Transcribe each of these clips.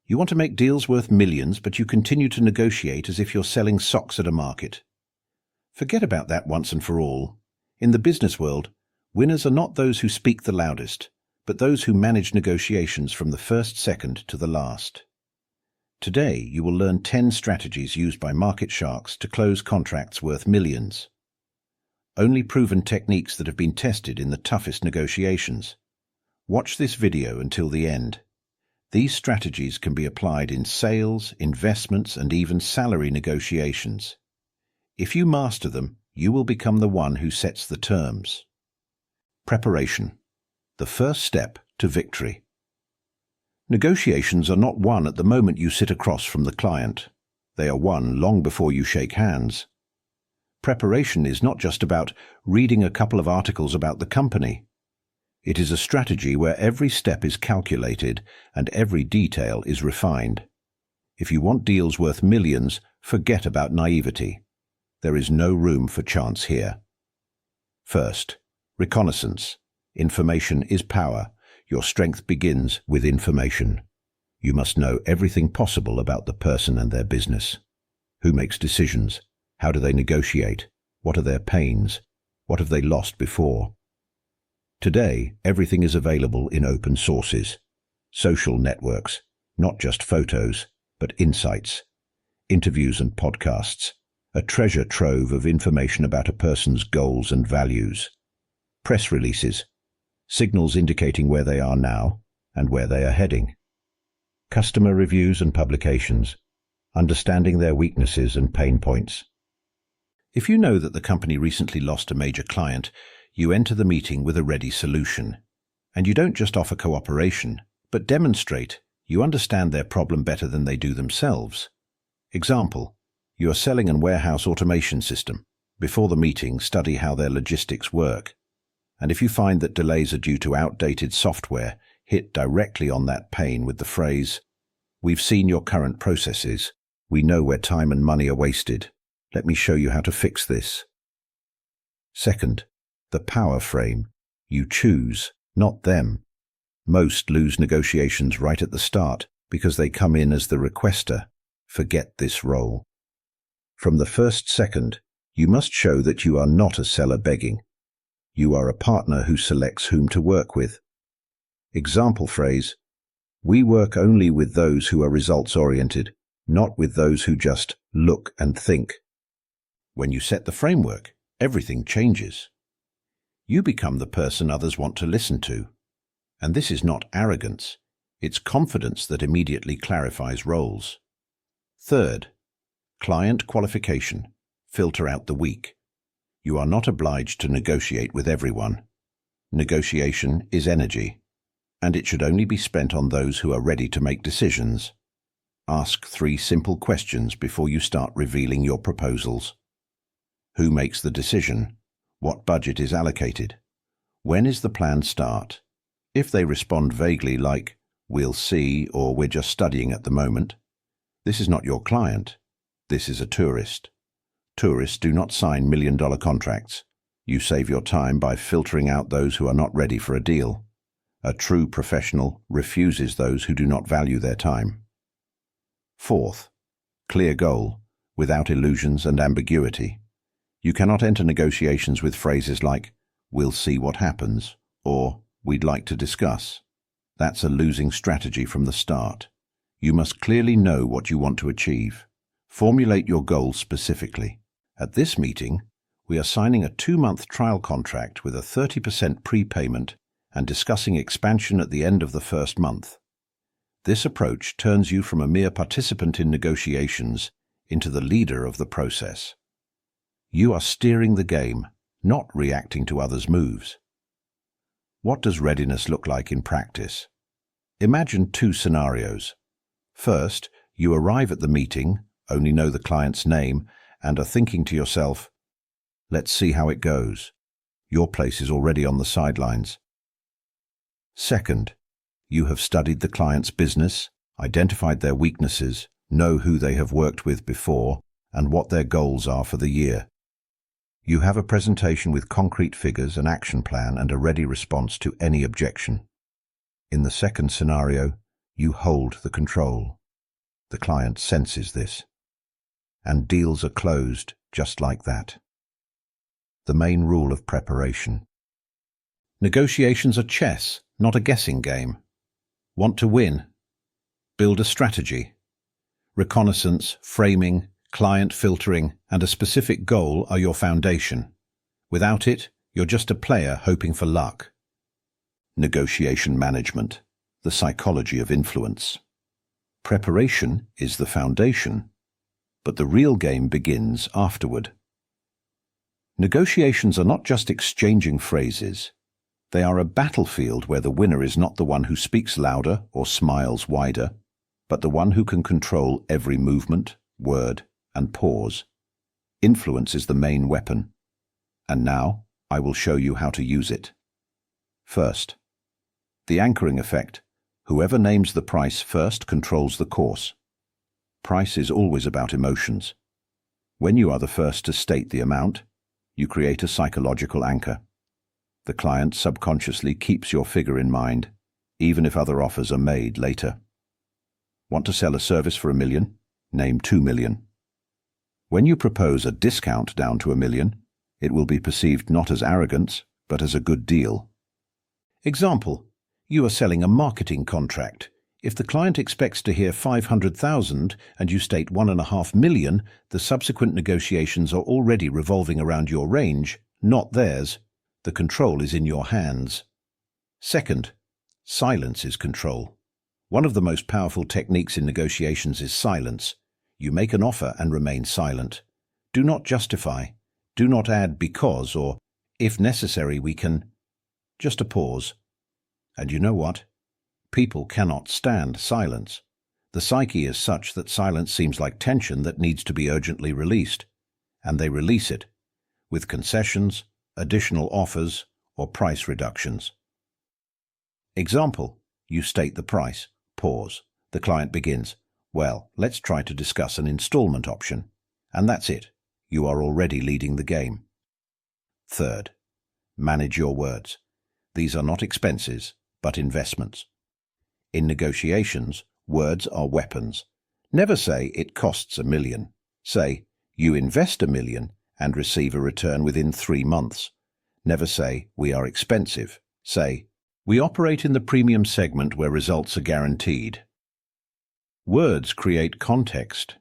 You want to make deals worth millions, but you continue to negotiate as if you're selling socks at a market. Forget about that once and for all. In the business world, winners are not those who speak the loudest, but those who manage negotiations from the first second to the last. Today, you will learn 10 strategies used by market sharks to close contracts worth millions. Only proven techniques that have been tested in the toughest negotiations. Watch this video until the end. These strategies can be applied in sales, investments, and even salary negotiations. If you master them, you will become the one who sets the terms. Preparation. The first step to victory. Negotiations are not won at the moment you sit across from the client. They are won long before you shake hands. Preparation is not just about reading a couple of articles about the company. It is a strategy where every step is calculated and every detail is refined. If you want deals worth millions, forget about naivety. There is no room for chance here. First, reconnaissance. Information is power. Your strength begins with information. You must know everything possible about the person and their business. Who makes decisions? How do they negotiate? What are their pains? What have they lost before? Today, everything is available in open sources. Social networks, not just photos, but insights, interviews and podcasts, a treasure trove of information about a person's goals and values. Press releases, signals indicating where they are now and where they are heading. Customer reviews and publications, understanding their weaknesses and pain points. If you know that the company recently lost a major client, you enter the meeting with a ready solution. And you don't just offer cooperation, but demonstrate you understand their problem better than they do themselves. Example, you are selling a warehouse automation system. Before the meeting, study how their logistics work. And if you find that delays are due to outdated software, hit directly on that pain with the phrase, "We've seen your current processes. We know where time and money are wasted. Let me show you how to fix this." Second, the power frame. You choose, not them. Most lose negotiations right at the start because they come in as the requester. Forget this role. From the first second, you must show that you are not a seller begging. You are a partner who selects whom to work with. Example phrase, "We work only with those who are results-oriented, not with those who just look and think." When you set the framework, everything changes. You become the person others want to listen to. And this is not arrogance. It's confidence that immediately clarifies roles. Third, client qualification. Filter out the weak. You are not obliged to negotiate with everyone. Negotiation is energy, and it should only be spent on those who are ready to make decisions. Ask 3 simple questions before you start revealing your proposals. Who makes the decision? What budget is allocated? When is the plan start? If they respond vaguely like, "We'll see," or "We're just studying at the moment," this is not your client. This is a tourist. Tourists do not sign million-dollar contracts. You save your time by filtering out those who are not ready for a deal. A true professional refuses those who do not value their time. Fourth, clear goal, without illusions and ambiguity. You cannot enter negotiations with phrases like, "We'll see what happens," or "We'd like to discuss." That's a losing strategy from the start. You must clearly know what you want to achieve. Formulate your goals specifically. At this meeting, we are signing a 2-month trial contract with a 30% prepayment and discussing expansion at the end of the first month. This approach turns you from a mere participant in negotiations into the leader of the process. You are steering the game, not reacting to others' moves. What does readiness look like in practice? Imagine 2 scenarios. First, you arrive at the meeting, only know the client's name, and are thinking to yourself, "Let's see how it goes." Your place is already on the sidelines. Second, you have studied the client's business, identified their weaknesses, know who they have worked with before, and what their goals are for the year. You have a presentation with concrete figures, an action plan, and a ready response to any objection. In the second scenario, You hold the control. The client senses this. And deals are closed just like that. The main rule of preparation. Negotiations are chess, not a guessing game. Want to win? Build a strategy. Reconnaissance, framing, client filtering, and a specific goal are your foundation. Without it, you're just a player hoping for luck. Negotiation management, the psychology of influence. Preparation is the foundation, but the real game begins afterward. Negotiations are not just exchanging phrases. They are a battlefield where the winner is not the one who speaks louder or smiles wider, but the one who can control every movement, word, and pause. Influence is the main weapon. And now, I will show you how to use it. First, the anchoring effect. Whoever names the price first controls the course. Price is always about emotions. When you are the first to state the amount, you create a psychological anchor. The client subconsciously keeps your figure in mind, even if other offers are made later. Want to sell a service for $1 million? Name $2 million. When you propose a discount down to $1 million, it will be perceived not as arrogance, but as a good deal. Example: you are selling a marketing contract. If the client expects to hear 500,000 and you state $1.5 million, the subsequent negotiations are already revolving around your range, not theirs. The control is in your hands. Second, silence is control. One of the most powerful techniques in negotiations is silence. You make an offer and remain silent. Do not justify. Do not add because or, if necessary, we can. Just a pause. And you know what? People cannot stand silence. The psyche is such that silence seems like tension that needs to be urgently released. And they release it, with concessions, additional offers, or price reductions. Example: you state the price. Pause. The client begins, "Well, let's try to discuss an installment option." And that's it. You are already leading the game. Third, manage your words. These are not expenses, but investments. In negotiations, words are weapons. Never say, "It costs $1 million." Say, "You invest $1 million and receive a return within 3 months." Never say, "We are expensive." Say, "We operate in the premium segment where results are guaranteed." Words create context.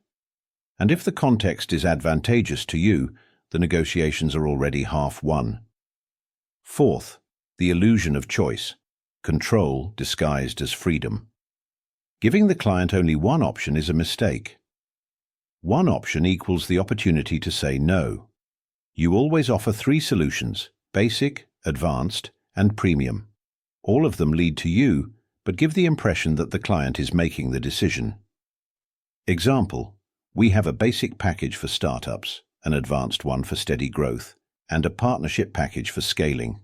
And if the context is advantageous to you, the negotiations are already half won. Fourth, the illusion of choice. Control disguised as freedom. Giving the client only one option is a mistake. One option equals the opportunity to say no. You always offer 3 solutions: basic, advanced, and premium. All of them lead to you, but give the impression that the client is making the decision. Example: we have a basic package for startups, an advanced one for steady growth, and a partnership package for scaling.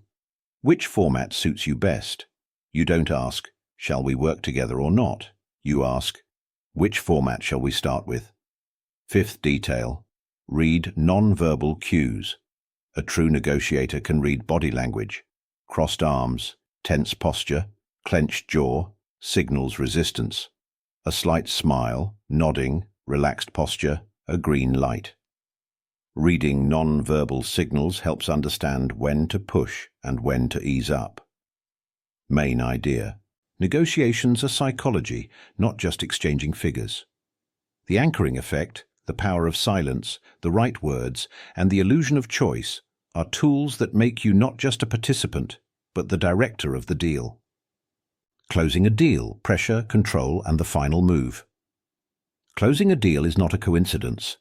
Which format suits you best? You don't ask, "Shall we work together or not?" You ask, "Which format shall we start with?" Fifth detail: read non-verbal cues. A true negotiator can read body language. Crossed arms, tense posture, clenched jaw, signals resistance. A slight smile, nodding, relaxed posture, a green light. Reading non-verbal signals helps understand when to push and when to ease up. Main idea: negotiations are psychology, not just exchanging figures. The anchoring effect, the power of silence, the right words, and the illusion of choice are tools that make you not just a participant, but the director of the deal. Closing a deal: pressure, control, and the final move. Closing a deal is not a coincidence.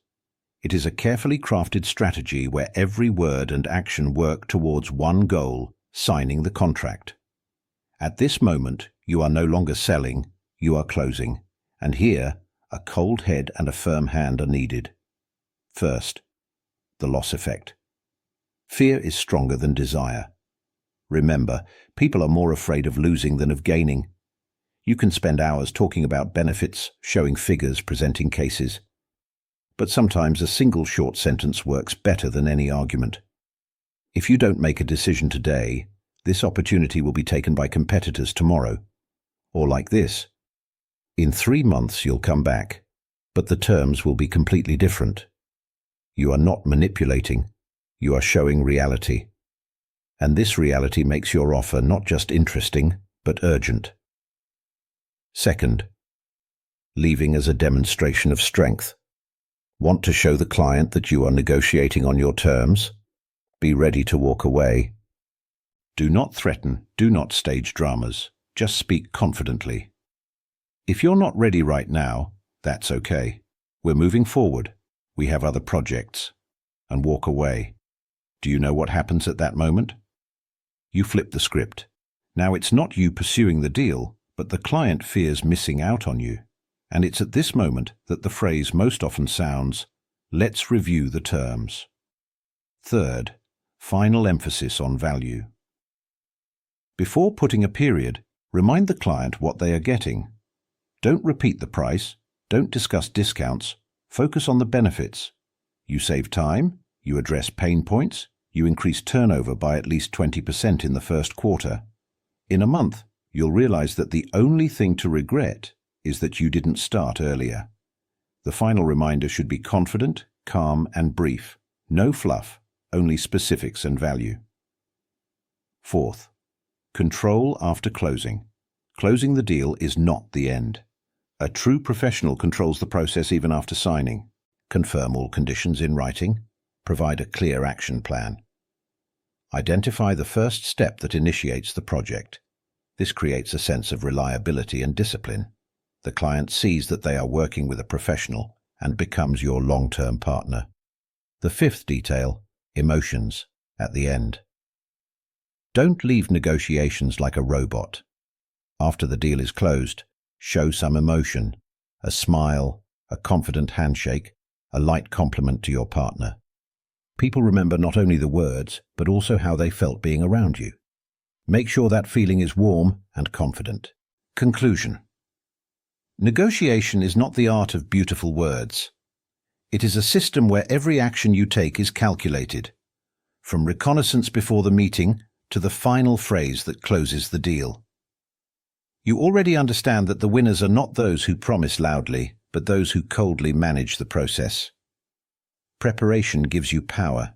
It is a carefully crafted strategy where every word and action work towards one goal: signing the contract. At this moment, you are no longer selling, you are closing. And here, a cold head and a firm hand are needed. First, the loss effect. Fear is stronger than desire. Remember, people are more afraid of losing than of gaining. You can spend hours talking about benefits, showing figures, presenting cases. But sometimes a single short sentence works better than any argument. If you don't make a decision today, this opportunity will be taken by competitors tomorrow. Or like this: In 3 months you'll come back, but the terms will be completely different. You are not manipulating, you are showing reality. And this reality makes your offer not just interesting, but urgent. Second, leaving as a demonstration of strength. Want to show the client that you are negotiating on your terms? Be ready to walk away. Do not threaten, do not stage dramas, just speak confidently. If you're not ready right now, that's okay. We're moving forward. We have other projects. And walk away. Do you know what happens at that moment? You flip the script. Now it's not you pursuing the deal, but the client fears missing out on you. And it's at this moment that the phrase most often sounds, "Let's review the terms." Third, final emphasis on value. Before putting a period, remind the client what they are getting. Don't repeat the price, don't discuss discounts, focus on the benefits. You save time, you address pain points, you increase turnover by at least 20% in the first quarter. In a month, you'll realize that the only thing to regret is that you didn't start earlier. The final reminder should be confident, calm, and brief. No fluff, only specifics and value. Fourth, control after closing. Closing the deal is not the end. A true professional controls the process even after signing. Confirm all conditions in writing. Provide a clear action plan. Identify the first step that initiates the project. This creates a sense of reliability and discipline. The client sees that they are working with a professional and becomes your long-term partner. The fifth detail, emotions, at the end. Don't leave negotiations like a robot. After the deal is closed, show some emotion, a smile, a confident handshake, a light compliment to your partner. People remember not only the words, but also how they felt being around you. Make sure that feeling is warm and confident. Conclusion. Negotiation is not the art of beautiful words. It is a system where every action you take is calculated, from reconnaissance before the meeting to the final phrase that closes the deal. You already understand that the winners are not those who promise loudly, but those who coldly manage the process. Preparation gives you power.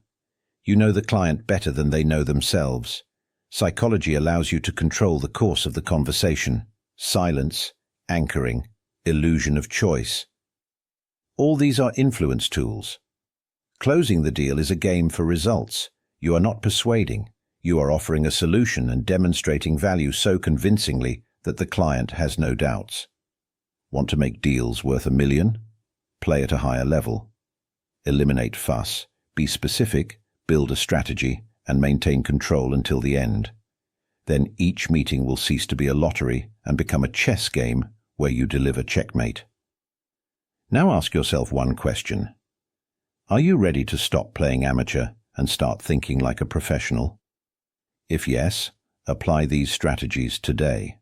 You know the client better than they know themselves. Psychology allows you to control the course of the conversation. Silence, anchoring, illusion of choice. All these are influence tools. Closing the deal is a game for results. You are not persuading. You are offering a solution and demonstrating value so convincingly that the client has no doubts. Want to make deals worth $1 million? Play at a higher level. Eliminate fuss, be specific, build a strategy, and maintain control until the end. Then each meeting will cease to be a lottery and become a chess game where you deliver checkmate. Now ask yourself one question. Are you ready to stop playing amateur and start thinking like a professional? If yes, apply these strategies today.